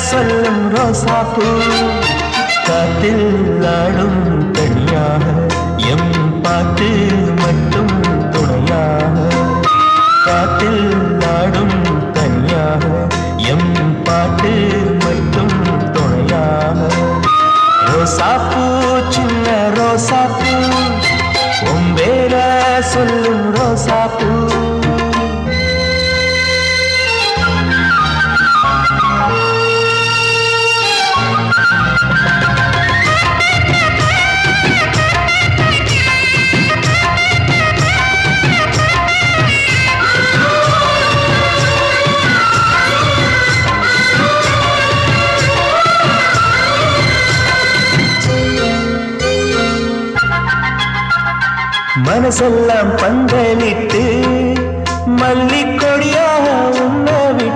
சொல்லும் ரோசாப்பூ காத்தில் ஆடும் தனியாக எம் பாட்டு மட்டும் துணையாக காத்தில் ஆடும் தனியாக எம் பாட்டு மட்டும் துணையாக ரோசாப்பூ சின்ன ரோசாப்பூ உம்பேர சொல்லும் ரோசாப்பூ மனசெல்லாம் பந்தலிட்டு மல்லிக்கோ